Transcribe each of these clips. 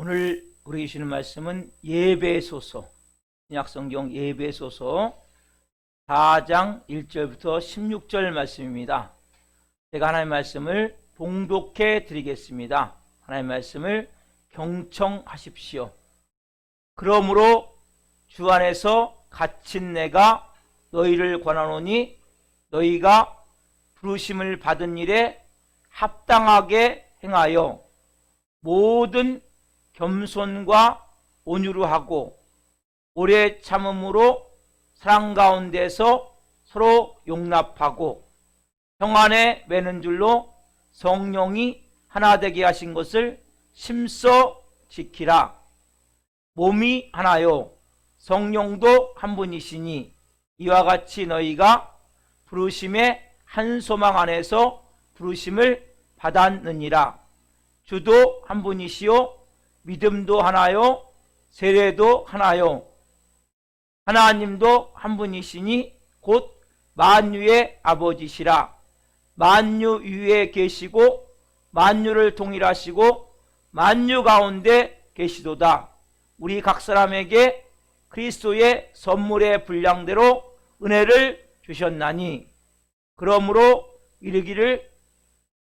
오늘 우리 주시는 말씀은 예배소서, 신약성경 예배소서 4장 1절부터 16절 말씀입니다. 제가 하나님의 말씀을 봉독해 드리겠습니다. 하나님의 말씀을 경청하십시오. 그러므로 주 안에서 갇힌 내가 너희를 권하노니 너희가 부르심을 받은 일에 합당하게 행하여 모든 겸손과 온유로 하고 오래 참음으로 사랑 가운데서 서로 용납하고 평안에 매는 줄로 성령이 하나 되게 하신 것을 심써 지키라. 몸이 하나요 성령도 한 분이시니 이와 같이 너희가 부르심의 한 소망 안에서 부르심을 받았느니라. 주도 한 분이시요 믿음도 하나요 세례도 하나요 하나님도 한 분이시니 곧 만유의 아버지시라. 만유 위에 계시고 만유를 통일하시고 만유 가운데 계시도다. 우리 각 사람에게 그리스도의 선물의 분량대로 은혜를 주셨나니 그러므로 이르기를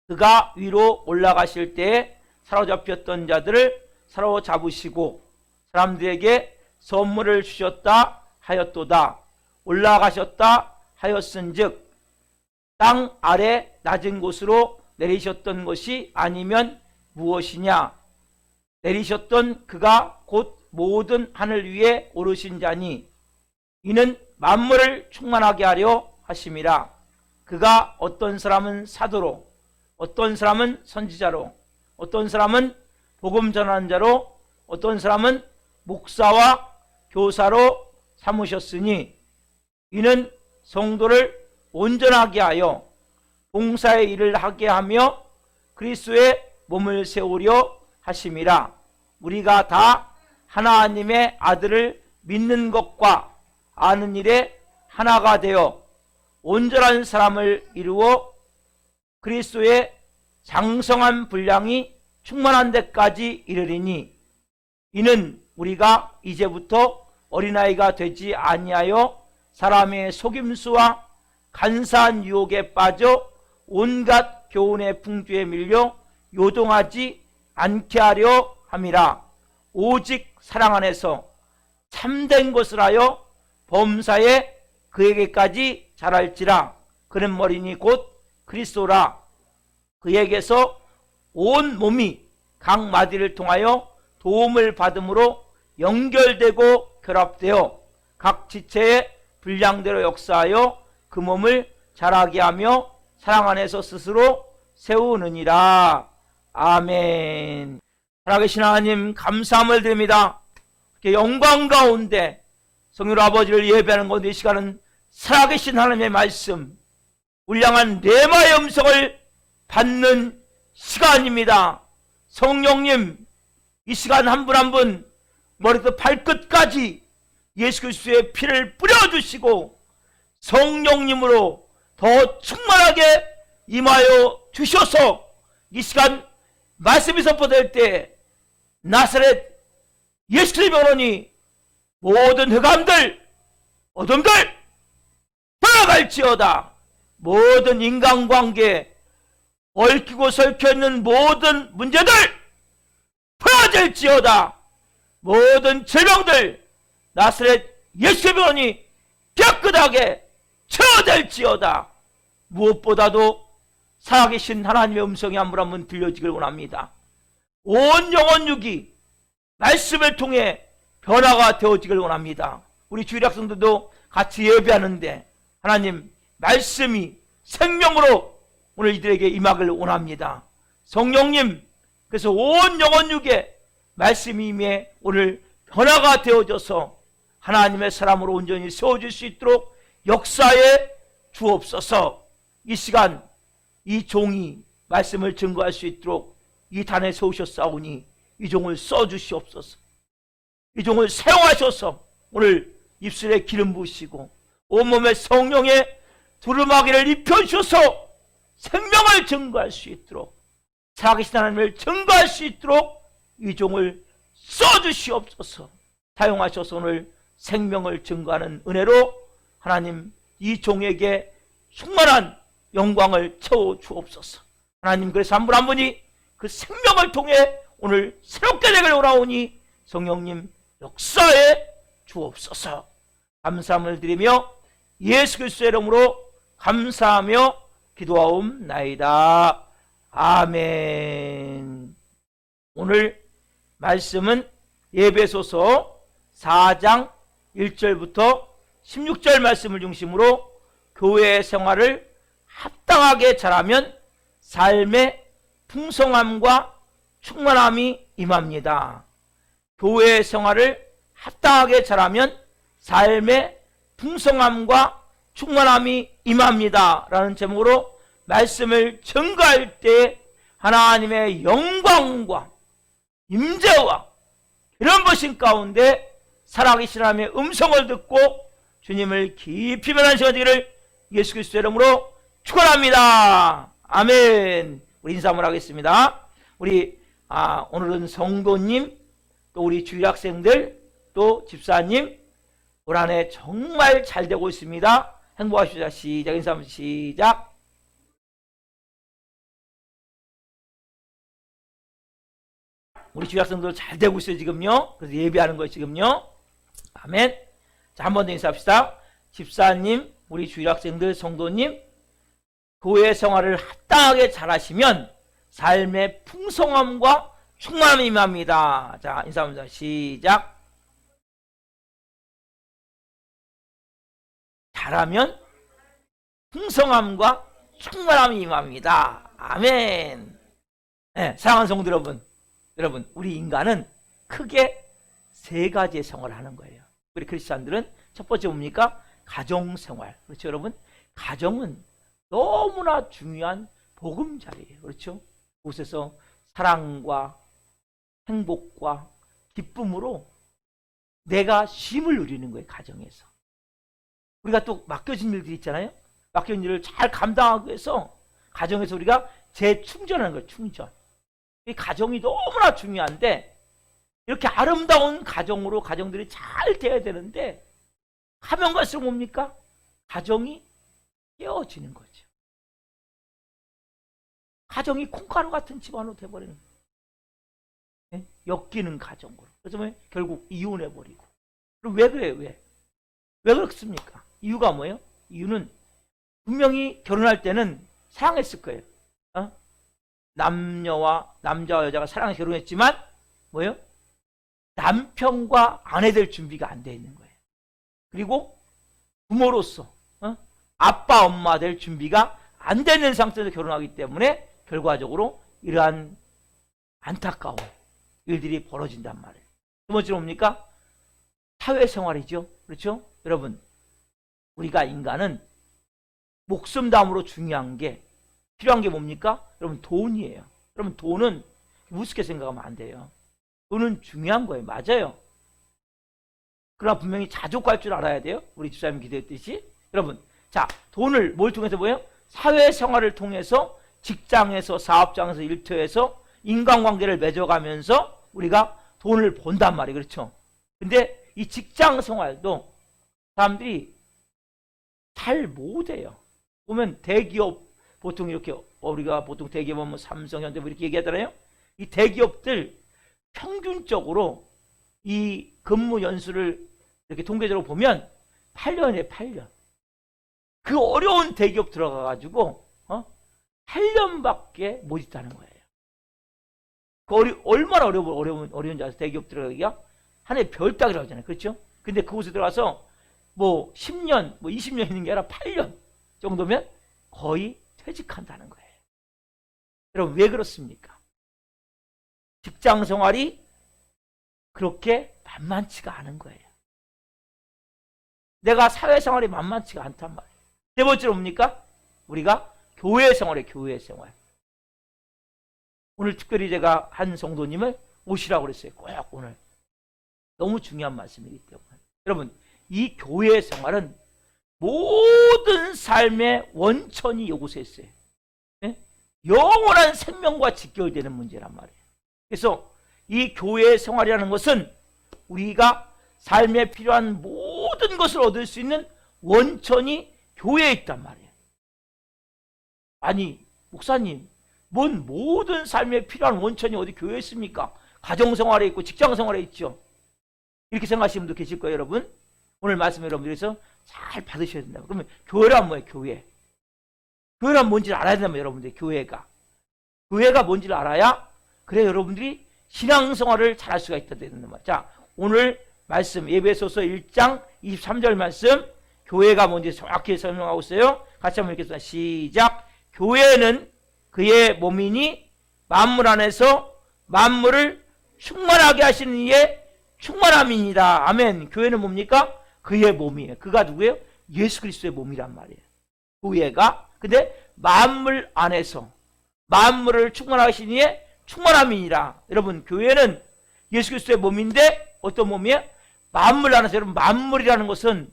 그가 위로 올라가실 때에 사로잡혔던 자들을 사로잡으시고 사람들에게 선물을 주셨다 하였도다. 올라가셨다 하였은즉 땅 아래 낮은 곳으로 내리셨던 것이 아니면 무엇이냐. 내리셨던 그가 곧 모든 하늘 위에 오르신 자니 이는 만물을 충만하게 하려 하심이라. 그가 어떤 사람은 사도로 어떤 사람은 선지자로 어떤 사람은 복음 전하는 자로 어떤 사람은 목사와 교사로 삼으셨으니 이는 성도를 온전하게 하여 봉사의 일을 하게 하며 그리스도의 몸을 세우려 하심이라. 우리가 다 하나님의 아들을 믿는 것과 아는 일에 하나가 되어 온전한 사람을 이루어 그리스도의 장성한 분량이 충만한 데까지 이르리니 이는 우리가 이제부터 어린아이가 되지 아니하여 사람의 속임수와 간사한 유혹에 빠져 온갖 교훈의 풍조에 밀려 요동하지 않게 하려 함이라. 오직 사랑 안에서 참된 것을 하여 범사에 그에게까지 자랄지라. 그는 머리니 곧 그리스도라. 그에게서 온 몸이 각 마디를 통하여 도움을 받음으로 연결되고 결합되어 각 지체의 분량대로 역사하여 그 몸을 자라게 하며 사랑 안에서 스스로 세우느니라. 아멘. 살아계신 하나님 감사함을 드립니다. 영광 가운데 성령 아버지를 예배하는 곳 이 시간은 살아계신 하나님의 말씀 우리 향한 레마의 음성을 받는 시간입니다. 성령님 이 시간 한 분 한 분 머리부터 발끝까지 예수 그리스도의 피를 뿌려주시고 성령님으로 더 충만하게 임하여 주셔서 이 시간 말씀이 선포될 때 나사렛 예수 그리스도의 오노니 모든 흑암들 어둠들 돌아갈지어다. 모든 인간관계 얽히고 설켜있는 모든 문제들 풀어질지어다. 모든 질병들 나사렛 예수의 병원이 깨끗하게 치유될지어다. 무엇보다도 살아계신 하나님의 음성이 한 분 한 분 들려지길 원합니다. 온 영혼 육이 말씀을 통해 변화가 되어지길 원합니다. 우리 주일 학생들도 같이 예배하는데 하나님 말씀이 생명으로 오늘 이들에게 임하길 원합니다. 성령님 그래서 온 영혼 육에 말씀이 임해 오늘 변화가 되어져서 하나님의 사람으로 온전히 세워질 수 있도록 역사에 주옵소서. 이 시간 이 종이 말씀을 증거할 수 있도록 이 단에 세우셨사오니 이 종을 써주시옵소서. 이 종을 사용하셔서 오늘 입술에 기름 부으시고 온몸에 성령의 두루마기를 입혀주셔서 생명을 증거할 수 있도록 살아계신 하나님을 증거할 수 있도록 이 종을 써주시옵소서. 사용하셔서 오늘 생명을 증거하는 은혜로 하나님 이 종에게 충만한 영광을 채워주옵소서. 하나님, 그래서 한 분 한 분이 그 생명을 통해 오늘 새롭게 되길 원하오니 성령님 역사해 주옵소서. 감사함을 드리며 예수 그리스도의 이름으로 감사하며 기도하옵나이다. 아멘. 오늘 말씀은 에베소서 4장 1절부터 16절 말씀을 중심으로 교회 생활을 합당하게 잘하면 삶의 풍성함과 충만함이 임합니다. 교회 생활을 합당하게 잘하면 삶의 풍성함과 충만함이 임합니다 라는 제목으로 말씀을 증거할 때 하나님의 영광과 임재와 이런 것인 가운데 살아계신 하나님의 음성을 듣고 주님을 깊이 변한 시간 되기를 예수 그리스도의 이름으로 축원합니다. 아멘. 우리 인사 한번 하겠습니다. 우리 오늘은 성도님, 또 우리 주일학생들, 또 집사님 올 한 해 정말 잘 되고 있습니다. 행복하십시오. 시작. 인사 한번 시작. 우리 주일학생들 잘 되고 있어요 지금요. 그래서 예배하는 거예요 지금요. 아멘. 자, 한 번 더 인사합시다. 집사님, 우리 주일학생들, 성도님, 교회 생활을 합당하게 잘하시면 삶의 풍성함과 충만함이 임합니다. 자, 인사합니다. 시작. 잘하면 풍성함과 충만함이 임합니다. 아멘. 네, 사랑하는 성도 여러분, 우리 인간은 크게 세 가지의 생활을 하는 거예요. 우리 크리스찬들은 첫 번째 뭡니까? 가정생활. 그렇죠, 여러분? 가정은 너무나 중요한 보금자리예요. 그렇죠? 그곳에서 사랑과 행복과 기쁨으로 내가 쉼을 누리는 거예요. 가정에서. 우리가 또 맡겨진 일들이 있잖아요. 맡겨진 일을 잘 감당하기 위해서 가정에서 우리가 재충전하는 거예요. 충전. 이 가정이 너무나 중요한데 이렇게 아름다운 가정으로 가정들이 잘 돼야 되는데 하면 갈수록 뭡니까? 가정이 깨어지는 거죠. 가정이 콩가루 같은 집안으로 돼버리는 거예요. 네? 엮이는 가정으로. 그래서 결국 이혼해버리고. 그럼 왜 그래요? 왜 그렇습니까? 이유가 뭐예요? 이유는 분명히 결혼할 때는 사랑했을 거예요. 남자와 여자가 사랑해서 결혼했지만 뭐예요? 남편과 아내 될 준비가 안 돼 있는 거예요. 그리고 부모로서 아빠 엄마 될 준비가 안 되는 상태에서 결혼하기 때문에 결과적으로 이러한 안타까운 일들이 벌어진단 말이에요. 두 번째로 뭡니까? 사회생활이죠. 그렇죠? 여러분, 우리가 인간은 목숨 다음으로 중요한 게 필요한 게 뭡니까? 여러분, 돈이에요. 여러분, 돈은 우습게 생각하면 안 돼요. 돈은 중요한 거예요. 맞아요. 그러나 분명히 자족할 줄 알아야 돼요. 우리 집사님 기도했듯이. 여러분, 자, 돈을 뭘 통해서 뭐예요? 사회생활을 통해서 직장에서 사업장에서 일터에서 인간관계를 맺어가면서 우리가 돈을 번단 말이에요. 그렇죠? 근데 이 직장생활도 사람들이 잘 못해요. 보면 대기업 보통 이렇게 우리가 보통 대기업 보면 삼성, 현대 뭐 이렇게 얘기하잖아요. 이 대기업들 평균적으로 이 근무 연수를 이렇게 통계적으로 보면 8년이에요. 8년. 그 어려운 대기업 들어가가지고 8년밖에 못 있다는 거예요. 그 얼마나 어려운지 아세요? 대기업 들어가기가 한 해 별따기라고 하잖아요. 그렇죠? 근데 그곳에 들어가서 뭐 10년, 뭐 20년 있는 게 아니라 8년 정도면 거의 퇴직한다는 거예요. 여러분, 왜 그렇습니까? 직장 생활이 그렇게 만만치가 않은 거예요. 내가 사회생활이 만만치가 않단 말이에요. 세 번째로 뭡니까? 우리가 교회 생활이에요. 교회 생활. 오늘 특별히 제가 한 성도님을 오시라고 그랬어요. 꼭 오늘. 너무 중요한 말씀이기 때문에. 여러분, 이 교회 생활은 모든 삶의 원천이 이곳에 있어요. 네? 영원한 생명과 직결되는 문제란 말이에요. 그래서 이 교회 생활이라는 것은 우리가 삶에 필요한 모든 것을 얻을 수 있는 원천이 교회에 있단 말이에요. 아니 목사님, 뭔 모든 삶에 필요한 원천이 어디 교회에 있습니까? 가정생활에 있고 직장생활에 있죠. 이렇게 생각하시는 분도 계실 거예요. 여러분, 오늘 말씀 여러분들께서 잘 받으셔야 된다. 그러면 교회란 뭐예요? 교회. 교회란 뭔지를 알아야 된다면 여러분들, 교회가 뭔지를 알아야 그래 여러분들이 신앙생활을 잘할 수가 있다는 말이에요. 자, 오늘 말씀 에베소서 1장 23절 말씀, 교회가 뭔지 정확히 설명하고 있어요. 같이 한번 읽겠습니다. 시작. 교회는 그의 몸이니 만물 안에서 만물을 충만하게 하시는 이의 충만함입니다. 아멘. 교회는 뭡니까? 그의 몸이에요. 그가 누구예요? 예수 그리스도의 몸이란 말이에요. 교회가. 근데 만물 안에서 만물을 충만하신 이의 충만함이니라. 여러분, 교회는 예수 그리스도의 몸인데 어떤 몸이에요? 만물 안에서. 여러분, 만물이라는 것은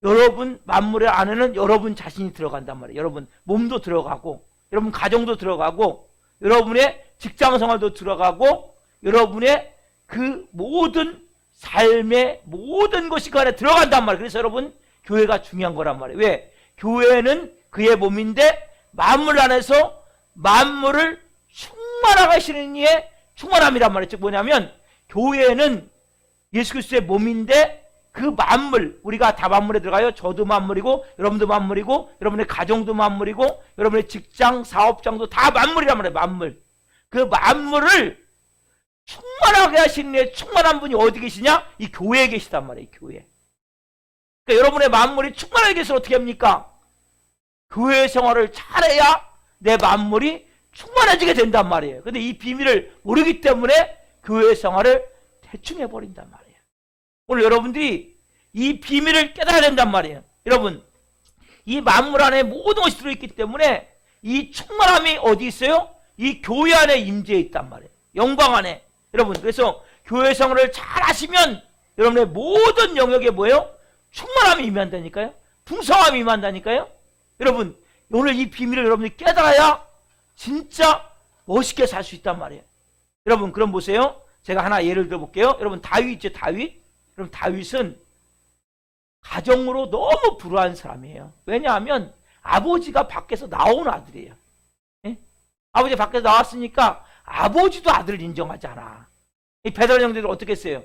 여러분 만물 안에는 여러분 자신이 들어간단 말이에요. 여러분 몸도 들어가고, 여러분 가정도 들어가고, 여러분의 직장생활도 들어가고, 여러분의 그 모든 삶의 모든 것이 그 안에 들어간단 말이에요. 그래서 여러분, 교회가 중요한 거란 말이에요. 왜? 교회는 그의 몸인데 만물 안에서 만물을 충만하게 하시는 이의 충만함이란 말이에요. 즉 뭐냐면, 교회는 예수 그리스도의 몸인데 그 만물, 우리가 다 만물에 들어가요. 저도 만물이고 여러분도 만물이고 여러분의 가정도 만물이고 여러분의 직장, 사업장도 다 만물이란 말이에요. 만물. 그 만물을 충만하게 하시는 충만한 분이 어디 계시냐? 이 교회에 계시단 말이에요. 교회. 그러니까 여러분의 만물이 충만하게 계시면 어떻게 합니까? 교회 생활을 잘해야 내 만물이 충만해지게 된단 말이에요. 근데 이 비밀을 모르기 때문에 교회 생활을 대충 해버린단 말이에요. 오늘 여러분들이 이 비밀을 깨달아야 된단 말이에요. 여러분, 이 만물 안에 모든 것이 들어있기 때문에 이 충만함이 어디 있어요? 이 교회 안에 임재해 있단 말이에요. 영광 안에. 여러분, 그래서 교회 생활을 잘 하시면 여러분의 모든 영역에 뭐예요? 충만함이 임한다니까요. 풍성함이 임한다니까요. 여러분, 오늘 이 비밀을 여러분들이 깨달아야 진짜 멋있게 살 수 있단 말이에요. 여러분, 그럼 보세요. 제가 하나 예를 들어볼게요. 여러분, 다윗 있죠? 다윗? 그럼 다윗은 가정으로 너무 불우한 사람이에요. 왜냐하면 아버지가 밖에서 나온 아들이에요. 예? 아버지 밖에서 나왔으니까 아버지도 아들을 인정하지 않아. 이 베드란 형제들 어떻게 했어요?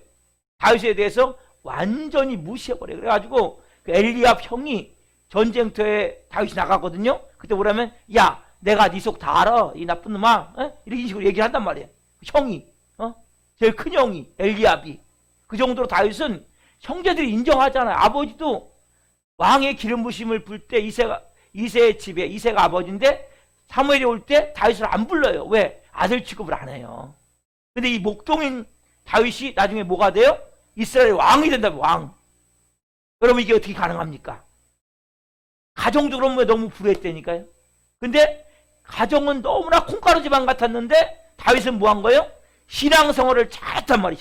다윗에 대해서 완전히 무시해버려요. 그래가지고 그 엘리압 형이 전쟁터에 다윗이 나가거든요. 그때 뭐라면, 야, 내가 네 속 다 알아, 이 나쁜 놈아. 이런 식으로 얘기를 한단 말이에요. 형이, 제일 큰 형이 엘리압이. 그 정도로 다윗은 형제들이 인정하잖아요. 아버지도 왕의 기름 부심을 불 때 이새의 집에, 이새가 아버지인데 사무엘이 올 때 다윗을 안 불러요. 왜? 아들 취급을 안 해요. 근데 이 목동인 다윗이 나중에 뭐가 돼요? 이스라엘 왕이 된다면 왕. 여러분, 이게 어떻게 가능합니까? 가정도 그러면 너무 불우했다니까요. 근데 가정은 너무나 콩가루 집안 같았는데 다윗은 뭐 한 거예요? 신앙생활을 잘했단 말이에요.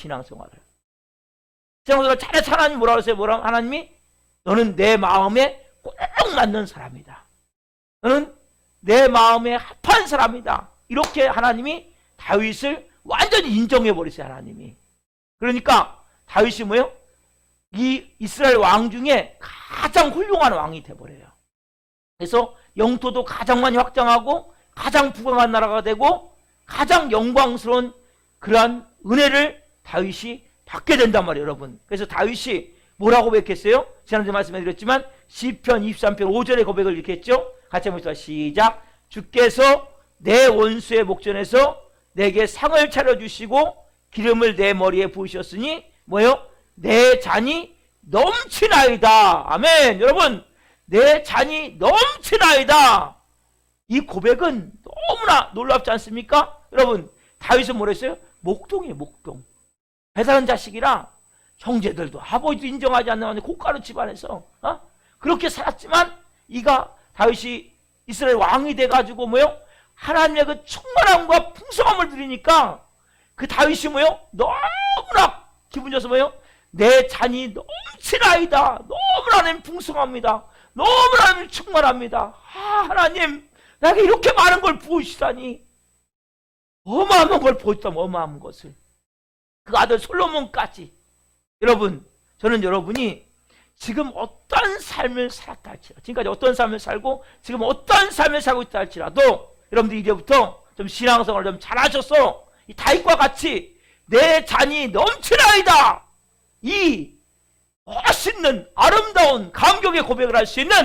신앙생활을 잘해서 하나님 뭐라고 했어요? 하나님이 너는 내 마음에 꼭 맞는 사람이다. 너는 내 마음에 합한 사람이다. 이렇게 하나님이 다윗을 완전히 인정해버렸어요. 하나님이. 그러니까 다윗이 뭐예요? 이 이스라엘 왕 중에 가장 훌륭한 왕이 돼버려요. 그래서 영토도 가장 많이 확장하고 가장 부강한 나라가 되고 가장 영광스러운 그러한 은혜를 다윗이 받게 된단 말이에요. 여러분, 그래서 다윗이 뭐라고 고백했어요? 지난주에 말씀드렸지만 시편 23편 5절의 고백을 이렇게 했죠. 같이 한번 봅시다. 시작. 주께서 내 원수의 목전에서 내게 상을 차려주시고 기름을 내 머리에 부으셨으니 뭐예요? 내 잔이 넘치나이다. 아멘. 여러분, 내 잔이 넘치나이다. 이 고백은 너무나 놀랍지 않습니까? 여러분, 다윗은 뭐라 했어요? 목동이에요. 목동. 배다른 자식이라 형제들도 아버지도 인정하지 않는 고가루 집안에서 그렇게 살았지만 이가 다윗이 이스라엘 왕이 돼가지고 뭐요? 하나님의 그 충만함과 풍성함을 누리니까 그 다윗이 뭐요? 너무나 기분 좋아서 뭐요? 내 잔이 넘치나이다. 너무나 하나님 풍성합니다. 너무나 하나님 충만합니다. 하나님, 나에게 이렇게 많은 걸 부으시다니. 어마어마한 걸 보였다면 어마어마한 것을. 그 아들 솔로몬까지. 여러분, 저는 여러분이 지금 어떤 삶을 살았다 할지라도, 지금까지 어떤 삶을 살고 지금 어떤 삶을 살고 있다 할지라도 여러분들이 이제부터 좀 신앙생활을 좀 잘하셔서 이 다윗과 같이 내 잔이 넘치나이다, 이 멋있는 아름다운 감격의 고백을 할 수 있는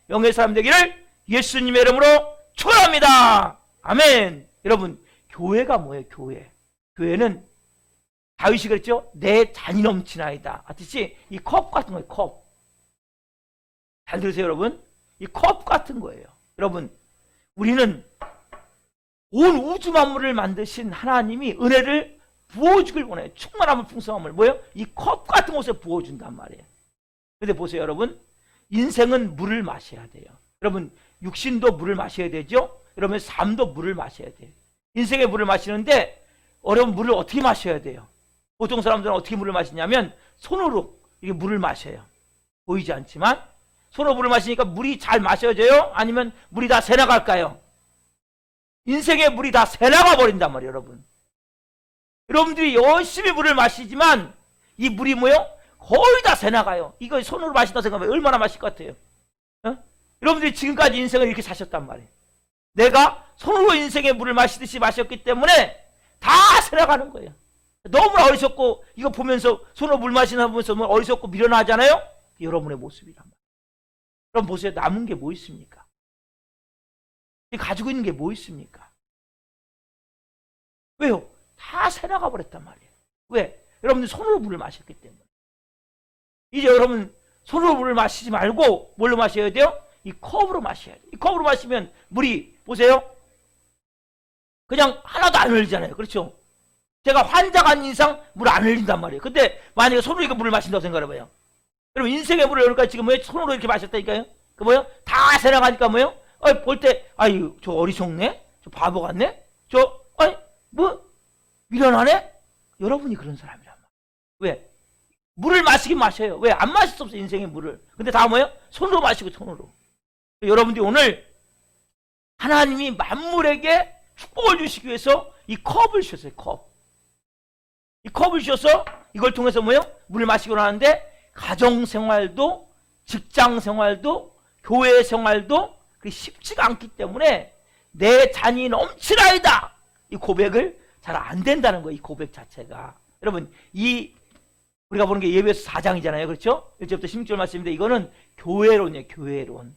영의 사람 되기를 예수님의 이름으로 축원합니다. 아멘. 여러분, 교회가 뭐예요? 교회는 다윗이 그랬죠? 내 잔이 넘치나이다. 같이 이 컵 같은 거예요. 컵. 잘 들으세요, 여러분. 이 컵 같은 거예요. 여러분, 우리는 온 우주 만물을 만드신 하나님이 은혜를 부어주길 원해요. 충만함을, 풍성함을. 뭐예요? 이 컵 같은 곳에 부어준단 말이에요. 근데 보세요, 여러분. 인생은 물을 마셔야 돼요. 여러분, 육신도 물을 마셔야 되죠? 여러분, 삶도 물을 마셔야 돼요. 인생의 물을 마시는데, 여러분, 물을 어떻게 마셔야 돼요? 보통 사람들은 어떻게 물을 마시냐면, 손으로 이게 물을 마셔요. 보이지 않지만, 손으로 물을 마시니까 물이 잘 마셔져요? 아니면 물이 다 새나갈까요? 인생의 물이 다 새나가 버린단 말이에요, 여러분. 여러분들이 열심히 물을 마시지만 이 물이 뭐요? 거의 다 새나가요. 이거 손으로 마신다 생각하면 얼마나 마실 것 같아요? 어? 여러분들이 지금까지 인생을 이렇게 사셨단 말이에요. 내가 손으로 인생의 물을 마시듯이 마셨기 때문에 다 새나가는 거예요. 너무나 어리석고, 이거 보면서 손으로 물 마시는 거 보면서 어리석고 미련하잖아요? 여러분의 모습이란 말이에요. 그럼 보세요. 남은 게 뭐 있습니까? 가지고 있는 게 뭐 있습니까? 왜요? 다 새나가 버렸단 말이에요. 왜? 여러분들 손으로 물을 마셨기 때문에. 이제 여러분 손으로 물을 마시지 말고 뭘로 마셔야 돼요? 이 컵으로 마셔야 돼요. 이 컵으로 마시면 물이, 보세요, 그냥 하나도 안 흘리잖아요. 그렇죠? 제가 환자가 아닌 이상 물 안 흘린단 말이에요. 근데 만약에 손으로 이거 물을 마신다고 생각해봐요. 여러분, 인생의 물을 그러니까 지금 뭐예요? 손으로 이렇게 마셨다니까요? 그 뭐예요? 다 새나가니까 뭐예요? 볼 때, 아유, 저 어리석네? 저 바보 같네? 미련하네? 여러분이 그런 사람이란 말이에요. 왜? 물을 마시긴 마셔요. 왜? 안 마실 수 없어요, 인생의 물을. 근데 다 뭐예요? 손으로 마시고, 손으로. 여러분들이 오늘 하나님이 만물에게 축복을 주시기 위해서 이 컵을 주셨어요, 컵. 이 컵을 주셔서 이걸 통해서 뭐예요? 물을 마시고 하는데, 가정생활도, 직장생활도, 교회생활도 쉽지가 않기 때문에 내 잔이 넘치나이다, 이 고백을 잘 안 된다는 거예요. 이 고백 자체가. 여러분, 우리가 보는 게 예배서 4장이잖아요. 그렇죠? 1절부터 16절 말씀인데, 이거는 교회론이에요. 교회론.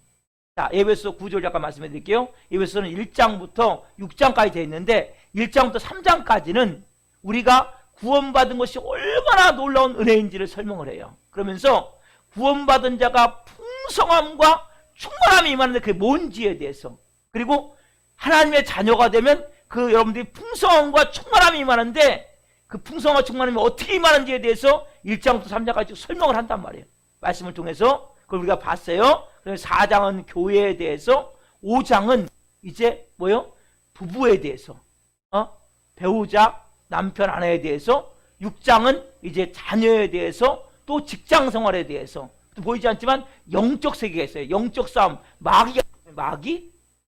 자, 예배서 9절 잠깐 말씀해 드릴게요. 예배서는 1장부터 6장까지 되어 있는데, 1장부터 3장까지는 우리가 구원받은 것이 얼마나 놀라운 은혜인지를 설명을 해요. 그러면서 구원받은 자가 풍성함과 충만함이 임하는데 그게 뭔지에 대해서, 그리고 하나님의 자녀가 되면 그 여러분들이 풍성함과 충만함이 임하는데 그 풍성함과 충만함이 어떻게 임하는지에 대해서 1장부터 3장까지 설명을 한단 말이에요. 말씀을 통해서 그걸 우리가 봤어요. 그래서 4장은 교회에 대해서, 5장은 이제 뭐요? 부부에 대해서, 배우자, 남편, 아내에 대해서, 6장은 이제 자녀에 대해서, 또 직장 생활에 대해서, 또 보이지 않지만 영적 세계가 있어요. 영적 싸움, 마귀,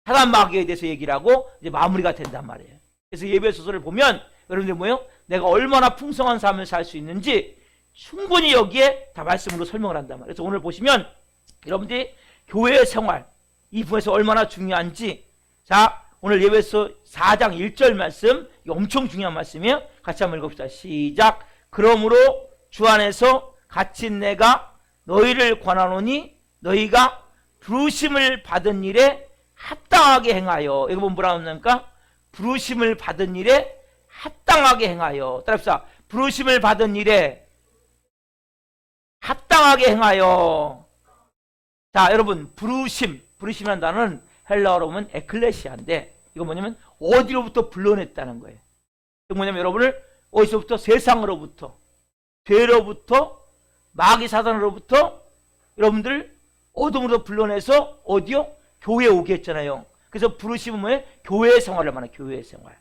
사단 마귀에 대해서 얘기를 하고 이제 마무리가 된단 말이에요. 그래서 예배소설을 보면 여러분들 뭐예요? 내가 얼마나 풍성한 삶을 살 수 있는지 충분히 여기에 다 말씀으로 설명을 한단 말이에요. 그래서 오늘 보시면 여러분들이 교회 생활, 이 부분에서 얼마나 중요한지, 자, 오늘 예배소 4장 1절 말씀, 엄청 중요한 말씀이에요. 같이 한번 읽읍시다. 시작. 그러므로 주 안에서 갇힌 내가 너희를 권하노니 너희가 부르심을 받은 일에 합당하게 행하여. 이거 뭐라고 합니까? 부르심을 받은 일에 합당하게 행하여. 따라합시다. 부르심을 받은 일에 합당하게 행하여. 자, 여러분, 부르심이라는 단어는 헬라어로 보면 에클레시아인데, 이거 뭐냐면 어디로부터 불러냈다는 거예요. 이거 뭐냐면 여러분을 어디서부터? 세상으로부터, 죄로부터, 마귀 사단으로부터 여러분들 어둠으로 불러내서 어디요? 교회에 오게 했잖아요. 그래서 부르심은 뭐예요? 교회 생활을 말해요. 교회 생활.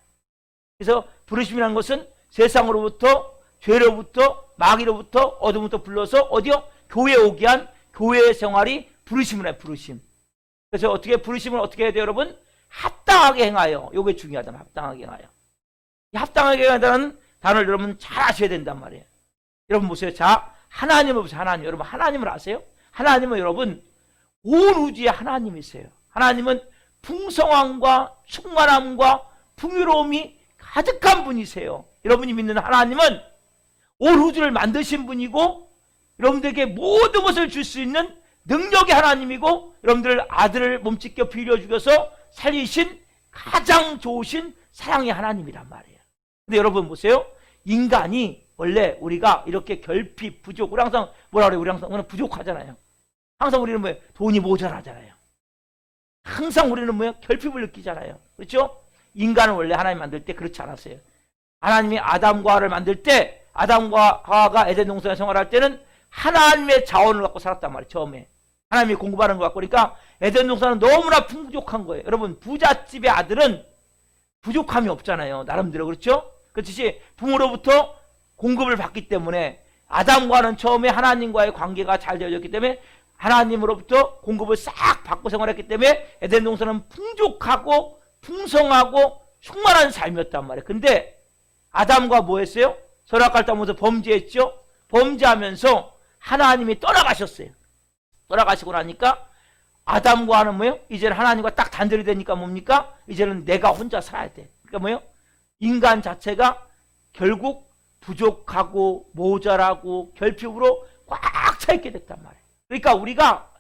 그래서 부르심이라는 것은 세상으로부터, 죄로부터, 마귀로부터, 어둠부터 불러서 어디요? 교회에 오게 한 교회 생활이 부르심이에요. 부르심. 그래서 어떻게 부르심을 어떻게 해야 돼요, 여러분? 합당하게 행하여. 이게 중요하다. 합당하게 행하여. 이 합당하게 행하다는 단어를 여러분 잘 아셔야 된단 말이에요. 여러분 보세요. 자, 하나님을 보세요. 하나님. 여러분 하나님을 아세요? 하나님은 여러분 온 우주의 하나님이세요. 하나님은 풍성함과 충만함과 풍요로움이 가득한 분이세요. 여러분이 믿는 하나님은 온 우주를 만드신 분이고 여러분들에게 모든 것을 줄 수 있는 능력의 하나님이고 여러분들 아들을 몸짓겨 빌려 죽여서 살리신 가장 좋으신 사랑의 하나님이란 말이에요. 근데 여러분 보세요. 인간이 원래 우리가 이렇게 결핍, 부족, 우리 항상 뭐라 그래요? 우리 항상 부족하잖아요. 항상 우리는 뭐예요? 돈이 모자라잖아요. 항상 우리는 뭐예요? 결핍을 느끼잖아요. 그렇죠? 인간은 원래 하나님 만들 때 그렇지 않았어요. 하나님이 아담과 하와를 만들 때 아담과 하와가 에덴 동산에 생활할 때는 하나님의 자원을 갖고 살았단 말이에요. 처음에 하나님이 공급하는 것 같고 그러니까 에덴 동산은 너무나 풍족한 거예요. 여러분 부잣집의 아들은 부족함이 없잖아요. 나름대로. 그렇죠? 그렇듯이 부모로부터 공급을 받기 때문에 아담과는 처음에 하나님과의 관계가 잘 되어졌기 때문에 하나님으로부터 공급을 싹 받고 생활했기 때문에 에덴 동산은 풍족하고 풍성하고 충만한 삶이었단 말이에요. 근데 아담과 뭐 했어요? 선악과를 따면서 범죄했죠? 범죄하면서 하나님이 떠나가셨어요. 떠나가시고 나니까 아담과 하는 뭐예요? 이제는 하나님과 딱 단절이 되니까 뭡니까? 이제는 내가 혼자 살아야 돼. 그러니까 뭐예요? 인간 자체가 결국 부족하고 모자라고 결핍으로 꽉 차 있게 됐단 말이에요. 그러니까 우리가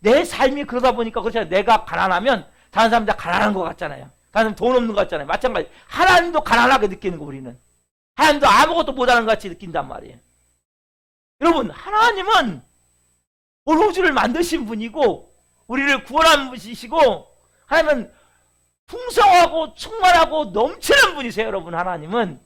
내 삶이 그러다 보니까 그렇잖아요. 내가 가난하면 다른 사람 다 가난한 것 같잖아요. 다른 사람 돈 없는 것 같잖아요. 마찬가지. 하나님도 가난하게 느끼는 거 우리는. 하나님도 아무것도 못하는 것 같이 느낀단 말이에요. 여러분 하나님은 온 우주를 만드신 분이고 우리를 구원한 분이시고 하나님은 풍성하고 충만하고 넘치는 분이세요. 여러분 하나님은.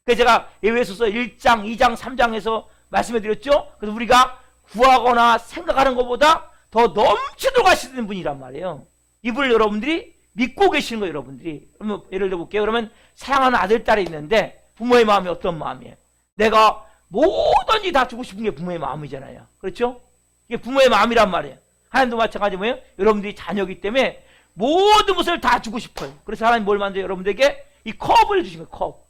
그래서 제가 에베소서 1장, 2장, 3장에서 말씀해 드렸죠. 그래서 우리가 구하거나 생각하는 것보다 더 넘치도록 하시는 분이란 말이에요. 이분을 여러분들이 믿고 계시는 거예요. 여러분들이. 그러면 예를 들어 볼게요. 그러면 사랑하는 아들, 딸이 있는데 부모의 마음이 어떤 마음이에요? 내가 뭐든지 다 주고 싶은 게 부모의 마음이잖아요. 그렇죠? 이게 부모의 마음이란 말이에요. 하나님도 마찬가지 뭐예요? 여러분들이 자녀이기 때문에 모든 것을 다 주고 싶어요. 그래서 하나님 뭘 만들어요? 여러분들에게 이 컵을 주신 거예요. 컵.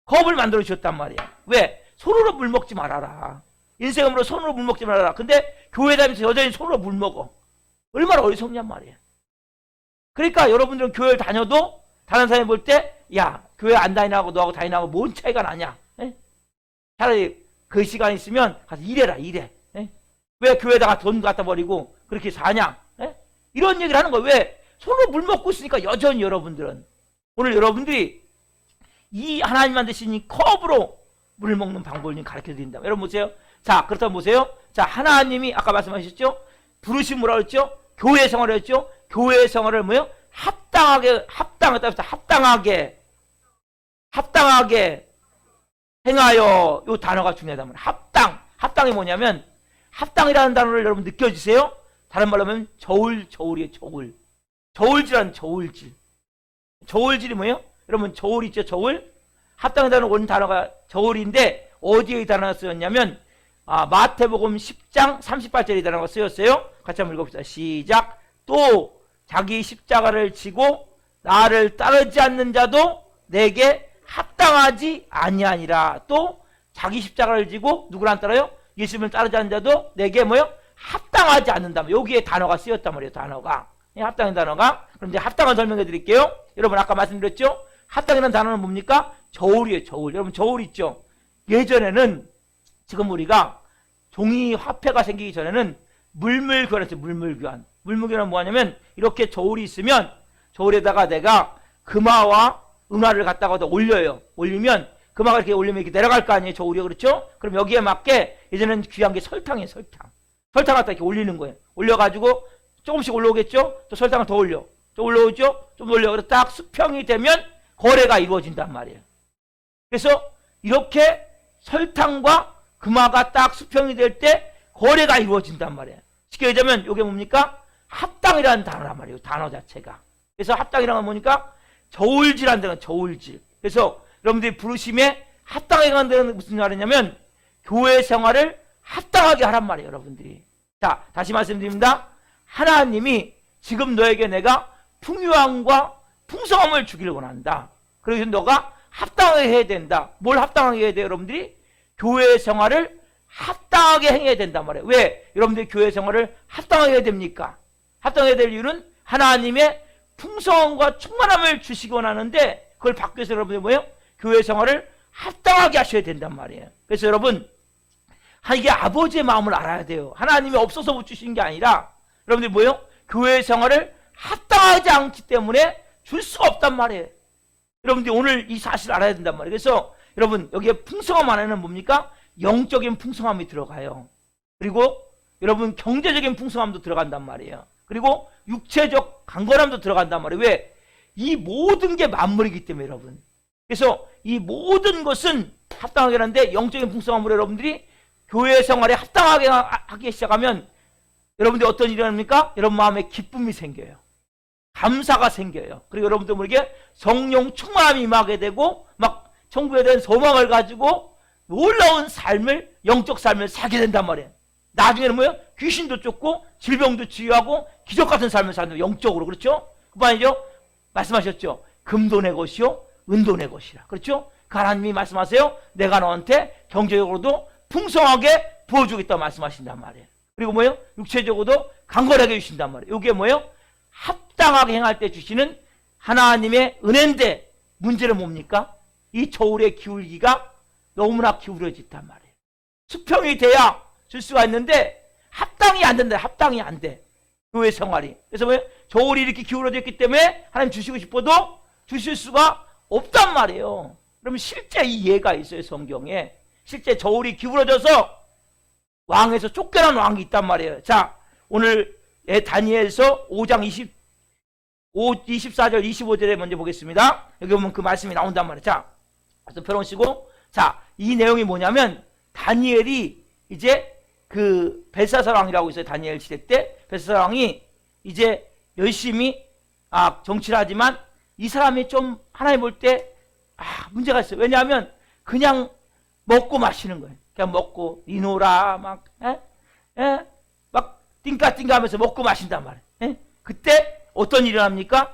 컵을 만들어 주셨단 말이에요. 왜? 손으로 물 먹지 말아라. 인생으로 손으로 물 먹지 말아라. 근데 교회 다니면서 여전히 손으로 물 먹어. 얼마나 어리석냔 말이에요. 그러니까 여러분들은 교회를 다녀도 다른 사람이 볼 때 야 교회 안 다니나고 너하고 다니나고 뭔 차이가 나냐. 에? 차라리 그 시간 있으면 가서 일해라. 일해. 에? 왜 교회에다가 돈 갖다 버리고 그렇게 사냐. 에? 이런 얘기를 하는 거예요. 왜? 손으로 물 먹고 있으니까 여전히 여러분들은 오늘 여러분들이 이 하나님 만드신 이 컵으로 물 먹는 방법을 가르쳐 드린다. 여러분 보세요. 자, 그렇다면 보세요. 자, 하나님이 아까 말씀하셨죠? 부르신 뭐라고 했죠? 교회 생활을 했죠? 교회 생활을 뭐요? 합당하게 행하여. 요 단어가 중요하단 말이에요. 합당이 뭐냐면 합당이라는 단어를 여러분 느껴지세요? 다른 말로 하면 저울이에요. 저울질하는 저울질. 저울질이 뭐예요? 여러분 저울 있죠? 저울? 합당이라는 원 단어가 저울인데 어디에 이 단어가 쓰였냐면 마태복음 10장 38절에 이 단어가 쓰였어요. 같이 한번 읽어봅시다. 시작. 또 자기 십자가를 지고 나를 따르지 않는 자도 내게 합당하지 아니하니라. 또 자기 십자가를 지고 누구를 따라요? 예수님을 따르지 않는 자도 내게 뭐요? 합당하지 않는다. 여기에 단어가 쓰였단 말이에요. 단어가. 합당한 단어가. 그럼 이제 합당을 설명해 드릴게요. 여러분 아까 말씀드렸죠? 합당이라는 단어는 뭡니까? 저울이에요. 저울. 여러분 저울 있죠? 예전에는 지금 우리가 종이 화폐가 생기기 전에는 물물교환했어요. 물물교환. 물물교환은 뭐냐면 이렇게 저울이 있으면 저울에다가 내가 금화와 은화를 갖다가 올려요. 올리면 금화가 이렇게 올리면 이렇게 내려갈 거 아니에요. 저울이요. 그렇죠? 그럼 여기에 맞게 예전에는 귀한 게 설탕이에요. 설탕. 설탕 갖다 이렇게 올리는 거예요. 올려가지고 조금씩 올라오겠죠? 또 설탕을 더 올려. 또 올라오죠? 좀 올려. 그래서 딱 수평이 되면 거래가 이루어진단 말이에요. 그래서 이렇게 설탕과 금화가 딱 수평이 될 때 거래가 이루어진단 말이에요. 쉽게 얘기하면 이게 뭡니까? 합당이라는 단어란 말이에요. 단어 자체가. 그래서 합당이라는 건 뭐니까? 저울질한 데는 저울질. 그래서 여러분들이 부르심에 합당하게 하는 데는 무슨 말이냐면 교회 생활을 합당하게 하란 말이에요. 여러분들이. 자, 다시 말씀드립니다. 하나님이 지금 너에게 내가 풍요함과 풍성함을 주기를 원한다. 그래서 너가 합당하게 해야 된다. 뭘 합당하게 해야 돼요, 여러분들이? 교회 생활을 합당하게 행해야 된단 말이에요. 왜? 여러분들이 교회 생활을 합당하게 해야 됩니까? 합당하게 될 이유는 하나님의 풍성함과 충만함을 주시기 원하는데 그걸 받기 위해서 여러분들 뭐예요? 교회 생활을 합당하게 하셔야 된단 말이에요. 그래서 여러분, 이게 아버지의 마음을 알아야 돼요. 하나님이 없어서 못 주신 게 아니라 여러분들이 뭐예요? 교회 생활을 합당하지 않기 때문에 줄 수가 없단 말이에요. 여러분들이 오늘 이 사실을 알아야 된단 말이에요. 그래서 여러분, 여기에 풍성함 안에는 뭡니까? 영적인 풍성함이 들어가요. 그리고 여러분, 경제적인 풍성함도 들어간단 말이에요. 그리고 육체적 강건함도 들어간단 말이에요. 왜? 이 모든 게 만물이기 때문에 여러분. 그래서 이 모든 것은 합당하게 하는데 영적인 풍성함으로 여러분들이 교회 생활에 합당하게 하기 시작하면 여러분들이 어떤 일이 일어납니까? 여러분 마음에 기쁨이 생겨요. 감사가 생겨요. 그리고 여러분들 모르게 성령 충만함이 임하게 되고 막 천국에 대한 소망을 가지고 놀라운 삶을, 영적 삶을 살게 된단 말이에요. 나중에는 뭐예요? 귀신도 쫓고 질병도 치유하고 기적 같은 삶을 사는 영적으로. 그렇죠? 그뿐 아니죠? 말씀하셨죠? 금도 내 것이요 은도 내 것이라. 그렇죠? 하나님이 말씀하세요. 내가 너한테 경제적으로도 풍성하게 부어주겠다고 말씀하신단 말이에요. 그리고 뭐예요? 육체적으로도 강건하게 해주신단 말이에요. 이게 뭐예요? 합당하게 행할 때 주시는 하나님의 은혜인데 문제는 뭡니까? 이 저울의 기울기가 너무나 기울어졌단 말이에요. 수평이 돼야 줄 수가 있는데 합당이 안 된다. 합당이 안 돼. 교회 생활이. 그래서 뭐예요? 저울이 이렇게 기울어져 있기 때문에 하나님 주시고 싶어도 주실 수가 없단 말이에요. 그러면 실제 이 예가 있어요. 성경에. 실제 저울이 기울어져서 왕에서 쫓겨난 왕이 있단 말이에요. 자, 오늘 다니엘서 5장 24절 25절에 먼저 보겠습니다. 여기 보면 그 말씀이 나온단 말이에요. 자, 그래서 펴놓으시고, 자, 이 내용이 뭐냐면 다니엘이 이제 그 벨사살 왕이라고 있어요. 다니엘 시대 때 벨사살 왕이 이제 열심히 정치를 하지만 이 사람이 좀 하나님 볼 때 문제가 있어요. 왜냐하면 그냥 먹고 마시는 거예요. 그냥 먹고 이노라 막 띵까띵까 하면서 먹고 마신단 말이에요. 그때 어떤 일이 일어납니까?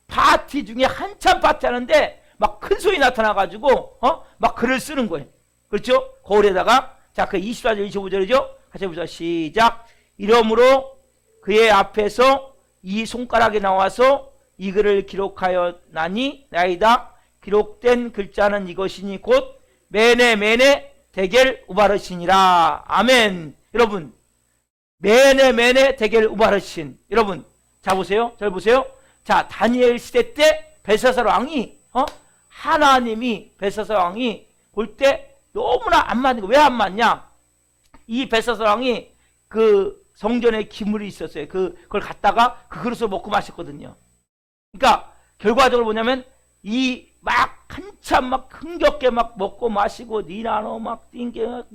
파티 중에 한참 파티 하는데 막 큰 소리 나타나가지고 막 글을 쓰는 거예요. 그렇죠? 거울에다가 자, 그 24절 25절이죠? 같이 해보자. 시작. 이러므로 그의 앞에서 이 손가락이 나와서 이 글을 기록하였나니 나이다. 기록된 글자는 이것이니 곧 메네 데겔 우바르신이라. 아멘. 여러분, 메네 데겔 우바르신. 여러분, 자 보세요. 잘 보세요. 자, 다니엘 시대 때 벨사살 왕이 하나님이 벨사살 왕이 볼 때 너무나 안 맞는 거. 왜 안 맞냐? 이 벨사살 왕이 그 성전에 기물이 있었어요. 그걸 갖다가 그 그릇을 먹고 마셨거든요. 그러니까 결과적으로 뭐냐면 이 막 한참 막 흥겹게 막 먹고 마시고 니나노 막 띵까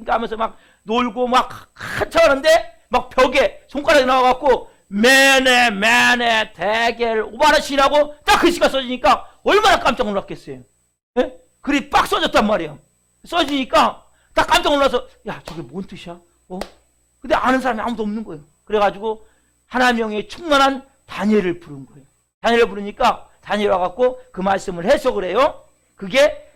하면서 막 놀고 막 한참 하는데 막 벽에 손가락이 나와갖고 메네 데겔 우바르신이라고 딱 글씨가 써지니까 얼마나 깜짝 놀랐겠어요. 예? 글이 빡 써졌단 말이에요. 써지니까 딱 깜짝 놀라서 야, 저게 뭔 뜻이야? 근데 아는 사람이 아무도 없는 거예요. 그래가지고 하나님의 영에 충만한 다니엘을 부른 거예요. 다니엘을 부르니까 다니엘 와갖고 그 말씀을 해석을 해요. 그게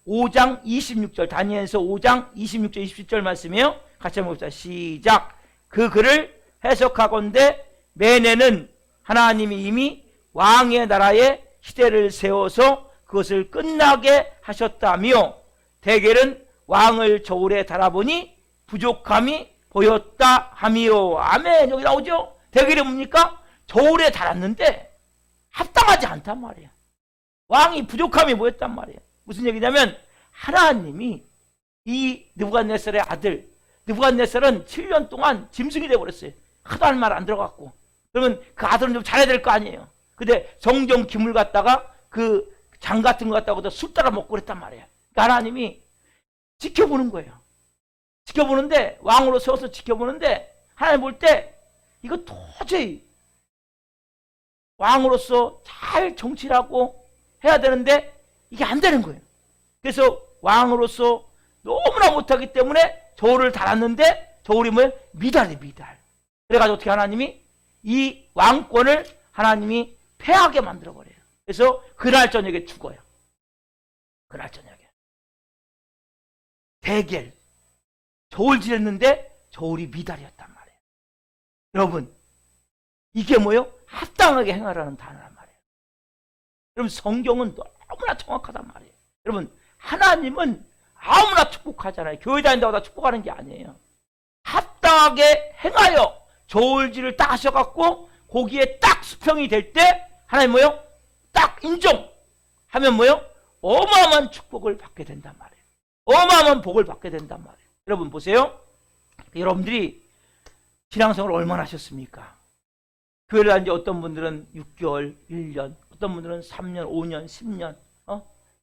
5장 26절, 다니엘서 5장 26절 27절 말씀이에요. 같이 한번 봅시다. 시작. 그 글을 해석하건대 메네는 하나님이 이미 왕의 나라에 시대를 세워서 그것을 끝나게 하셨다며 데겔은 왕을 저울에 달아보니 부족함이 보였다 하미요. 아멘. 여기 나오죠? 데겔이 뭡니까? 저울에 달았는데 합당하지 않단 말이에요. 왕이 부족함이 보였단 말이에요. 무슨 얘기냐면 하나님이 이 느부갓네살의 아들, 느부갓네살은 7년 동안 짐승이 되어버렸어요. 하도 할 말 안 들어갔고. 그러면 그 아들은 좀 잘해야 될 거 아니에요. 근데 정정 기물 갖다가 그 장 같은 거 갖다가 술 따라 먹고 그랬단 말이에요. 그러니까 하나님이 지켜보는 거예요. 지켜보는데, 왕으로 세워서 지켜보는데 하나님 볼 때 이거 도저히 왕으로서 잘 정치를 하고 해야 되는데 이게 안 되는 거예요. 그래서 왕으로서 너무나 못하기 때문에 저울을 달았는데 저울이 뭐예요? 미달이에요. 미달. 그래가지고 어떻게 하나님이 이 왕권을 하나님이 패하게 만들어버려요. 그래서 그날 저녁에 죽어요. 그날 저녁에 대결 저울 지냈는데 저울이 미달이었단 말이에요. 여러분 이게 뭐예요? 합당하게 행하라는 단어란 말이에요. 여러분 성경은 너무나 정확하단 말이에요. 여러분 하나님은 아무나 축복하잖아요. 교회 다닌다고 다 축복하는 게 아니에요. 합당하게 행하여 저울질을 딱 하셔갖고 거기에 딱 수평이 될 때 하나님 뭐요? 딱 인정하면 뭐요? 어마어마한 축복을 받게 된단 말이에요. 어마어마한 복을 받게 된단 말이에요. 여러분 보세요. 여러분들이 신앙생활을 얼마나 하셨습니까? 교회를 다닌 지 어떤 분들은 6개월, 1년, 어떤 분들은 3년, 5년, 10년,